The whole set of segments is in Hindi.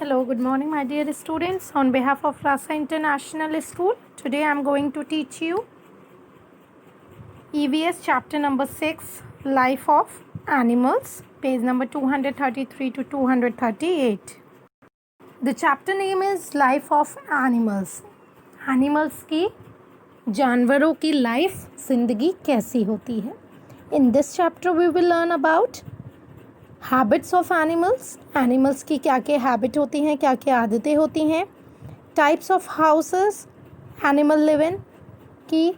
Hello, good morning, my dear students. On behalf of Rasa International School, today I am going to teach you EVS chapter number 6, Life of Animals, page number 233 to 238. The chapter name is Life of Animals. Animals की जानवरों की लाइफ जिंदगी कैसी होती है. In this chapter we will learn about habits of animals. Animals की क्या क्या हैबिट होती हैं, क्या क्या आदतें होती हैं. Types of houses animal live in, की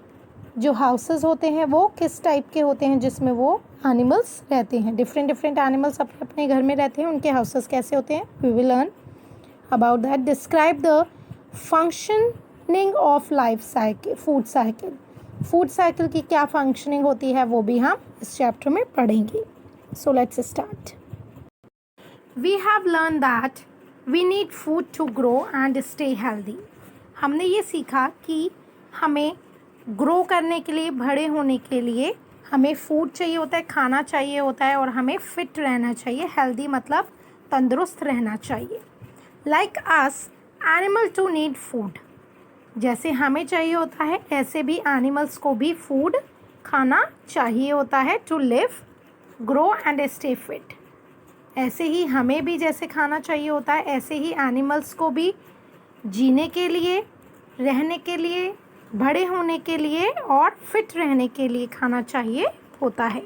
जो हाउसेस होते हैं वो किस टाइप के होते हैं जिसमें वो एनिमल्स रहते हैं. डिफरेंट डिफरेंट एनिमल्स अपने अपने घर में रहते हैं, उनके हाउसेस कैसे होते हैं. We will learn about that. Describe the functioning of life cycle, food cycle. Food cycle की क्या फंक्शनिंग होती है वो भी हम इस चैप्टर में पढ़ेंगे. So let's start. We have learned that we need food to grow and stay healthy. हमने ये सीखा कि हमें ग्रो करने के लिए, बड़े होने के लिए हमें फूड चाहिए होता है, खाना चाहिए होता है और हमें फिट रहना चाहिए. हेल्दी मतलब तंदुरुस्त रहना चाहिए. Like us, animal too need food. जैसे हमें चाहिए होता है ऐसे भी एनिमल्स को भी फूड, खाना चाहिए होता है. To live, grow and stay fit. ऐसे ही हमें भी जैसे खाना चाहिए होता है ऐसे ही एनिमल्स को भी जीने के लिए, रहने के लिए, बड़े होने के लिए और फिट रहने के लिए खाना चाहिए होता है.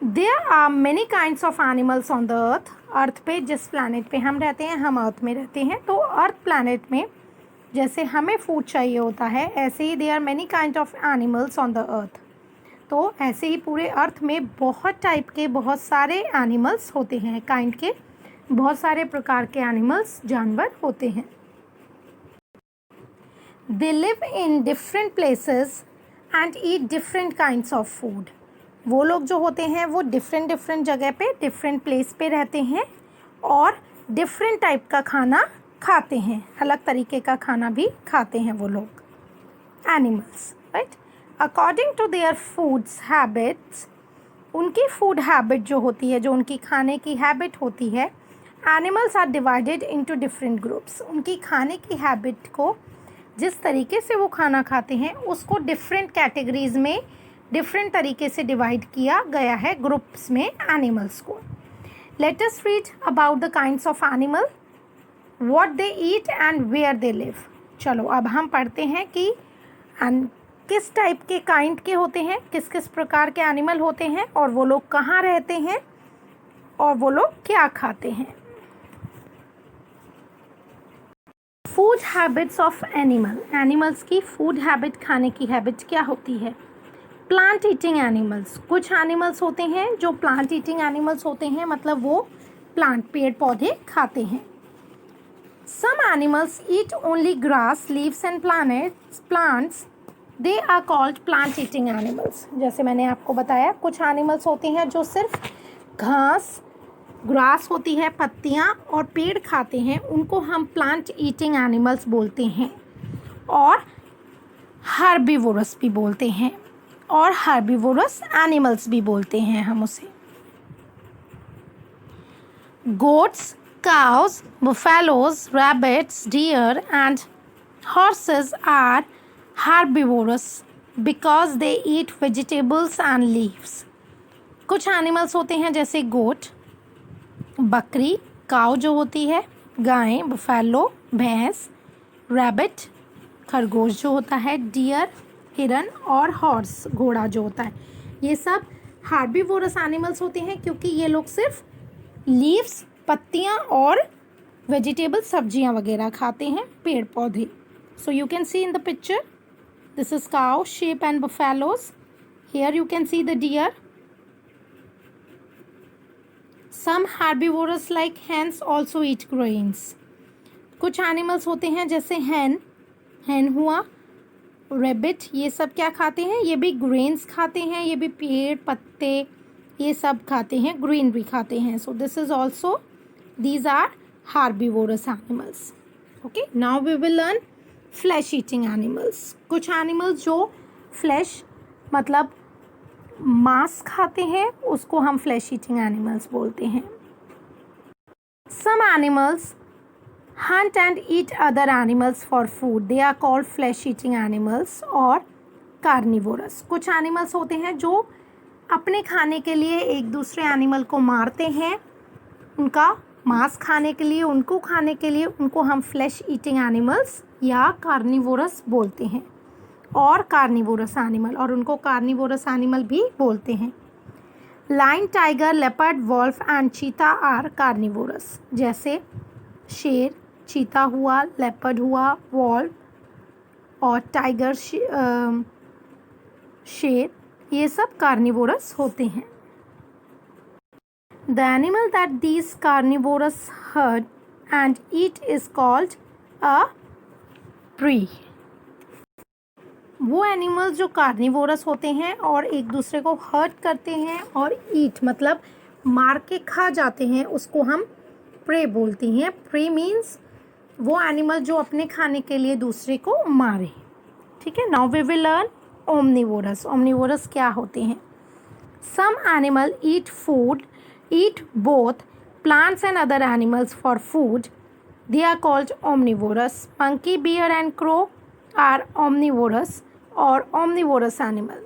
There are many kinds of animals on the earth. Earth पे, जिस प्लानट पे हम रहते हैं, हम अर्थ में रहते हैं, तो अर्थ प्लानट में जैसे हमें फूड चाहिए होता है ऐसे ही there are many kind of animals on the earth. तो ऐसे ही पूरे अर्थ में बहुत टाइप के, बहुत सारे एनिमल्स होते हैं. काइंड के बहुत सारे प्रकार के एनिमल्स, जानवर होते हैं. They live in different places and eat different kinds of food. वो लोग जो होते हैं वो डिफरेंट डिफरेंट जगह पे, डिफरेंट प्लेस पे रहते हैं और डिफरेंट टाइप का खाना खाते हैं. अलग तरीके का खाना भी खाते हैं वो लोग, animals, right. According to their foods habits, उनकी फूड हैबिट जो होती है, जो उनकी खाने की हैबिट होती है, animals are divided into different groups. उनकी खाने की हैबिट को, जिस तरीके से वो खाना खाते हैं, उसको डिफरेंट कैटेगरीज में डिफरेंट तरीके से डिवाइड किया गया है ग्रुप्स में एनिमल्स को. Let us read about the kinds of animal, what they eat and where they live. चलो अब हम पढ़ते हैं कि किस टाइप के काइंड के होते हैं, किस किस प्रकार के एनिमल होते हैं और वो लोग कहाँ रहते हैं और वो लोग क्या खाते हैं. Food habits of animal. Animals की फूड हैबिट, खाने की हैबिट क्या होती है. Plant eating animals. कुछ एनिमल्स होते हैं जो प्लांट ईटिंग एनिमल्स होते हैं, मतलब वो प्लांट, पेड़ पौधे खाते हैं. Some animals eat only grass, leaves and plants. They are called plant eating animals. जैसे मैंने आपको बताया, कुछ एनिमल्स होते हैं जो सिर्फ घास, ग्रास होती है, पत्तियां और पेड़ खाते हैं, उनको हम प्लांट ईटिंग एनिमल्स बोलते हैं. और हर्बीवोरस भी बोलते हैं, और हर्बीवोरस एनिमल्स भी बोलते हैं हम उसे. Goats, cows, buffaloes, rabbits, deer and horses are herbivorous because they eat vegetables and leaves. कुछ एनिमल्स होते हैं जैसे गोट, बकरी, काव जो होती है, गाय, बफेलो, भैंस, रैबिट, खरगोश जो होता है, डियर, हिरन और हॉर्स, घोड़ा जो होता है. ये सब हार्बीवोरस एनिमल्स होते हैं क्योंकि ये लोग सिर्फ लीव्स, पत्तियाँ और वेजिटेबल, सब्जियाँ वगैरह खाते हैं, पेड़ पौधे. So you can see in the picture, this is cow, sheep and buffaloes. Here you can see the deer. Some herbivores like hens also eat grains. कुछ एनिमल्स होते हैं जैसे hen हुआ, rabbit, ये सब क्या खाते हैं, ये भी ग्रेन्स खाते हैं, ये भी पेड़, पत्ते, ये सब खाते हैं, ग्रीन भी खाते हैं. So this is also, these are herbivorous animals. Okay, now we will learn flesh eating animals. कुछ एनिमल्स जो फ्लैश मतलब मांस खाते हैं उसको हम फ्लैश ईटिंग एनिमल्स बोलते हैं. Some animals hunt and eat other animals for food. They are called flesh-eating animals or carnivorous. कुछ animals होते हैं जो अपने खाने के लिए एक दूसरे एनिमल को मारते हैं, उनका मांस खाने के लिए, उनको खाने के लिए, उनको हम फ्लैश ईटिंग एनिमल्स या कार्निवोरस बोलते हैं, और कार्निवोरस एनिमल, और उनको कार्निवोरस एनिमल भी बोलते हैं। Lion, tiger, leopard, wolf and cheetah are carnivorous. जैसे शेर, चीता हुआ, लेपर्ड हुआ, वॉल्फ और टाइगर, शेर, ये सब कार्निवोरस होते हैं। The animal that these carnivorous herd and eat is called a prey. वो एनिमल्स जो कार्निवोरस होते हैं और एक दूसरे को हर्ट करते हैं और ईट मतलब मार के खा जाते हैं, उसको हम प्रे बोलते हैं। प्रे मीन्स वो एनिमल जो अपने खाने के लिए दूसरे को मारे। ठीक है, now we will learn omnivorous. Omnivorous क्या होते हैं? Some animal eat both plants and other animals for food. They are called omnivorous. Monkey, bear and crow are omnivorous or omnivorous animal.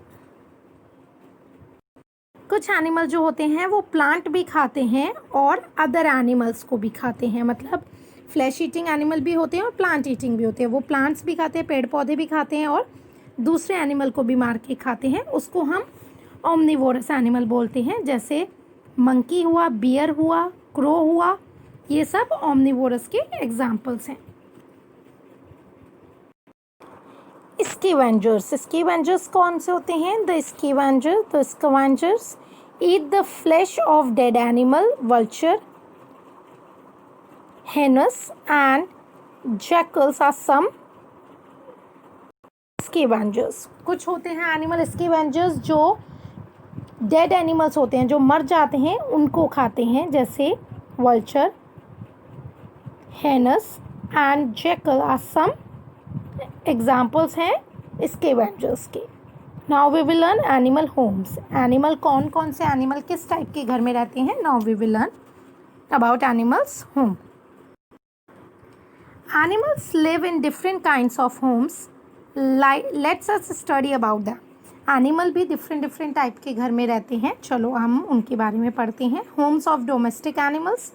कुछ एनिमल जो होते हैं वो प्लांट भी खाते हैं और अदर एनिमल्स को भी खाते हैं, मतलब फ्लैश ईटिंग एनिमल भी होते हैं और प्लांट ईटिंग भी होते हैं। वो प्लांट्स भी खाते हैं, पेड़ पौधे भी खाते हैं और दूसरे एनिमल को भी मार के खाते हैं, उसको हम ओमनिवोरस एनिमल बोलते हैं। जैसे मंकी हुआ, बियर हुआ, क्रो हुआ, ये सब ओमनिवोरस के एग्जाम्पल्स हैं। स्कैवेंजर्स। स्कैवेंजर्स कौन से होते हैं? The scavengers eat the flesh of dead animal, vulture, hyenas and jackals are some scavengers. कुछ होते हैं एनिमल स्कैवेंजर्स जो डेड एनिमल्स होते हैं, जो मर जाते हैं, उनको खाते हैं। जैसे vulture, hyenas and jackal are some examples हैं स्कैवेंजर्स के। Now we will learn animal homes. Animal कौन कौन से एनिमल किस टाइप के घर में रहते हैं? Now we will learn about animals home. Animals live in different kinds of homes. Let's us study about that. Animal भी डिफरेंट टाइप के घर में रहते हैं, चलो हम उनके बारे में पढ़ते हैं। Homes of domestic animals.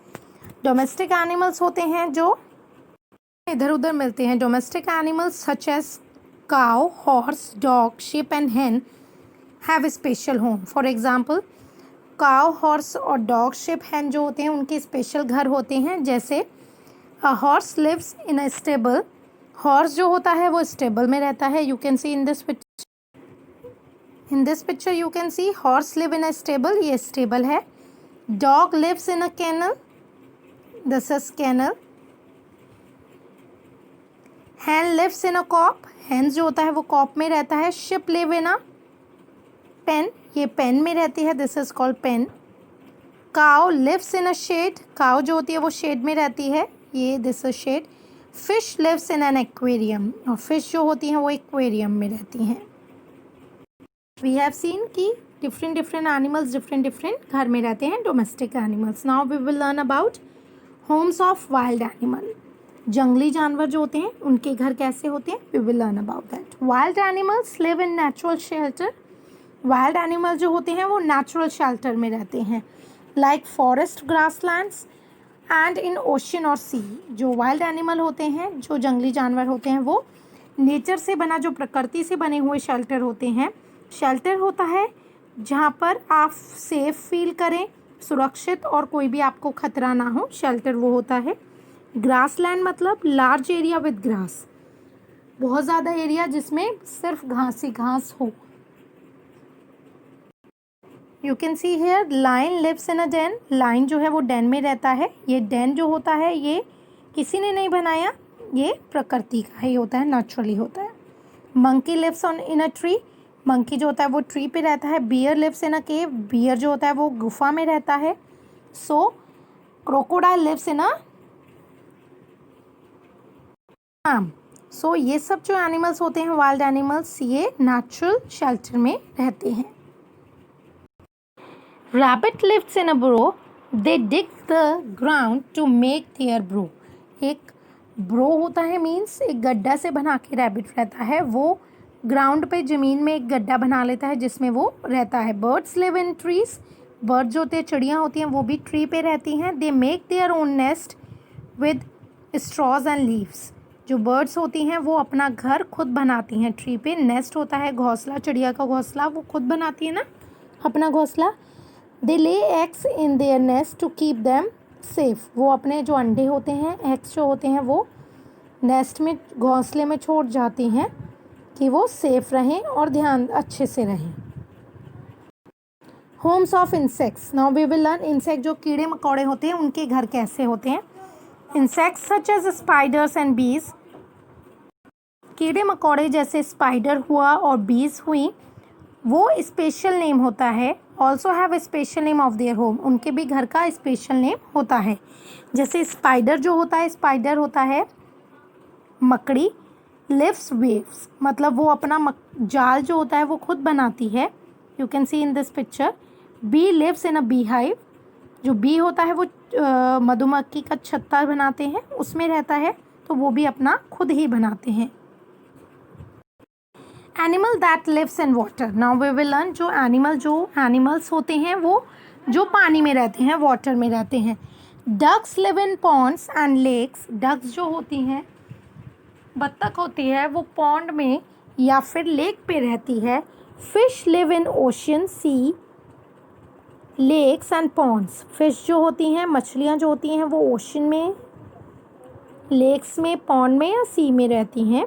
Domestic animals होते हैं जो इधर उधर मिलते हैं। Domestic animals such as cow, horse, dog, sheep and hen have special home. For example cow, horse और डॉग, शिप, हेन जो होते हैं उनके स्पेशल घर होते हैं। जैसे a horse lives in a stable. Horse जो होता है वो स्टेबल में रहता है। You can see in this picture you can see horse live in a stable, ये स्टेबल है। Dog lives in a kennel, this is kennel. Hen lives in a coop, hen जो होता है वो कॉप में रहता है। Sheep live in a pen, ये पेन में रहती है, this is called pen. Cow lives in a shed, cow जो होती है वो शेड में रहती है, ये this is shed. Fish lives in an aquarium, और फिश जो होती हैं वो एक्वेरियम में रहती हैं। वी हैव सीन कि डिफरेंट एनिमल्स डिफरेंट घर में रहते हैं, domestic animals. Now we will learn about homes of wild animal. जंगली जानवर जो होते हैं उनके घर कैसे होते हैं, we will learn about that. Wild animals live in natural shelter. Wild animal जो होते हैं वो नेचुरल शेल्टर में रहते हैं, like forest, grasslands and in ocean और सी। जो वाइल्ड एनिमल होते हैं, जो जंगली जानवर होते हैं, वो नेचर से बना, जो प्रकृति से बने हुए शेल्टर होते हैं। शेल्टर होता है जहाँ पर आप सेफ फील करें, सुरक्षित और कोई भी आपको खतरा ना हो, शेल्टर वो होता है। ग्रासलैंड मतलब लार्ज एरिया विद ग्रास, बहुत ज़्यादा एरिया जिसमें सिर्फ घास ही घास हो। You can see here lion lives in a den. Lion जो है वो डेन में रहता है। ये डेन जो होता है ये किसी ने नहीं बनाया, ये प्रकृति का ही होता है, नेचुरली होता है। Monkey lives on in a tree, monkey जो होता है वो ट्री पे रहता है। Bear lives in a cave, bear जो होता है वो गुफा में रहता है। So crocodile lives in a farm. So ये सब जो एनिमल्स होते हैं वाइल्ड एनिमल्स, ये नेचुरल शेल्टर में रहते हैं। Rabbit lives in a burrow, they dig the ground to make their burrow. एक ब्रो होता है मीन्स एक गड्ढा से बना के रैबिट रहता है, वो ग्राउंड पे ज़मीन में एक गड्ढा बना लेता है जिसमें वो रहता है। Birds live in trees. Bird जो होते हैं, चिड़ियाँ होती हैं, वो भी ट्री पे रहती हैं। They make their own nest with straws and leaves. जो बर्ड्स होती हैं वो अपना घर खुद बनाती हैं ट्री पे। नेस्ट होता है घोंसला, चिड़िया का घोंसला, वो खुद बनाती है ना अपना घोंसला। They lay eggs in their nest to keep them safe. वो अपने जो अंडे होते हैं, एग्स जो होते हैं, वो नेस्ट में, घोंसले में छोड़ जाती हैं कि वो सेफ रहें और ध्यान अच्छे से रहें। Homes of insects. Now we will learn insect, जो कीड़े मकोड़े होते हैं, उनके घर कैसे होते हैं। Insects such as spiders and bees. कीड़े मकोड़े जैसे स्पाइडर हुआ और बीज हुई, वो स्पेशल नेम होता है। Also have a special name of their home. उनके भी घर का स्पेशल नेम होता है। जैसे स्पाइडर जो होता है, स्पाइडर होता है मकड़ी। लिव्स वेव्स, मतलब वो अपना जाल जो होता है वो खुद बनाती है। You can see in this picture. Bee lives in a bee hive. जो बी होता है वो मधुमक्खी का छत्ता बनाते हैं, उसमें रहता है, तो वो भी अपना खुद ही बनाते हैं। Animal that lives in water. Now we will learn जो एनिमल्स होते हैं वो जो पानी में रहते हैं, वाटर में रहते हैं। Ducks live in ponds and lakes. Ducks जो होती हैं, बत्तख होती है, वो पॉन्ड में या फिर लेक पे रहती है। Fish live in ocean, sea, lakes and ponds. Fish जो होती हैं, मछलियाँ जो होती हैं, वो ओशन में, लेक्स में, पॉन्ड में या सी में रहती हैं।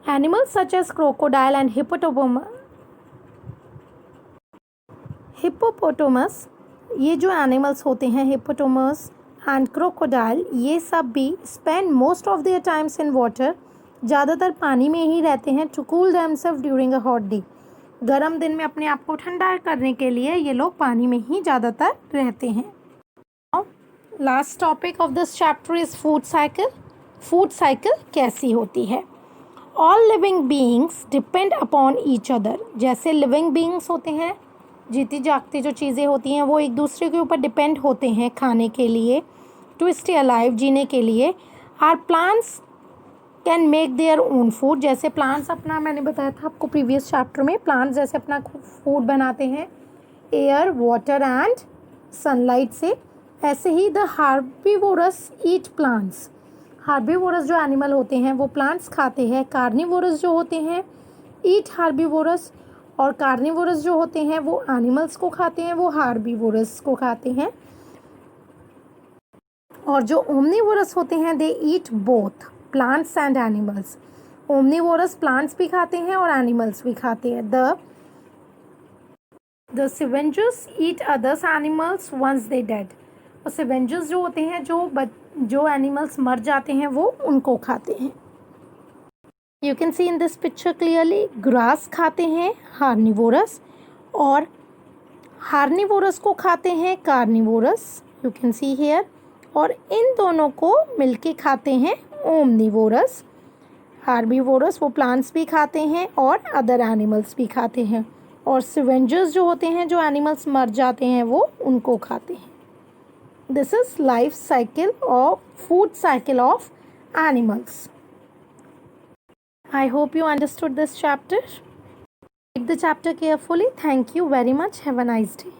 Animals such as crocodile and hippopotamus. ये जो एनिमल्स होते हैं, हिप्पोपोटामस एंड क्रोकोडाइल, ये सब भी spend most of their times in water. ज़्यादातर पानी में ही रहते हैं। To cool themselves during a hot day. गर्म दिन में अपने आप को ठंडा करने के लिए ये लोग पानी में ही ज़्यादातर रहते हैं। Last topic of this chapter is food cycle. Food cycle कैसी होती है। All living beings depend upon each other. जैसे लिविंग बीइंग्स होते हैं, जीती जागती जो चीज़ें होती हैं, वो एक दूसरे के ऊपर डिपेंड होते हैं खाने के लिए, टू स्टे अलाइव, जीने के लिए। Are plants can make their own food. जैसे प्लांट्स अपना, मैंने बताया था आपको प्रीवियस चैप्टर में, प्लांट्स जैसे अपना फूड बनाते हैं एयर, वाटर एंड सनलाइट से, ऐसे ही the herbivorous eat plants. Herbivorous जो एनिमल होते हैं वो प्लांट्स खाते हैं। कार्निवोरस जो होते हैं ईट हार्बीवोरस, और कार्निवोरस जो होते हैं वो एनिमल्स को खाते हैं, वो हार्बीवोरस को खाते हैं। और जो ओमनीवोरस होते हैं they eat both plants and animals. Omnivorous plants भी खाते हैं और एनिमल्स भी खाते हैं। The scavengers eat others animals once they dead. और सिवेंजर्स जो होते हैं, जो एनिमल्स मर जाते हैं, वो उनको खाते हैं। You can see in this picture clearly, grass खाते हैं हार्निवोरस, और हार्निवोरस को खाते हैं carnivorous. You can see here. और इन दोनों को मिलके खाते हैं ओमनीवोरस। हार्बीवोरस वो प्लांट्स भी खाते हैं और अदर एनिमल्स भी खाते हैं, और सिवेंजर्स जो होते हैं, जो एनिमल्स मर जाते हैं, वो उनको खाते हैं। This is life cycle of food cycle of animals. I hope you understood this chapter. Read the chapter carefully. Thank you very much. Have a nice day.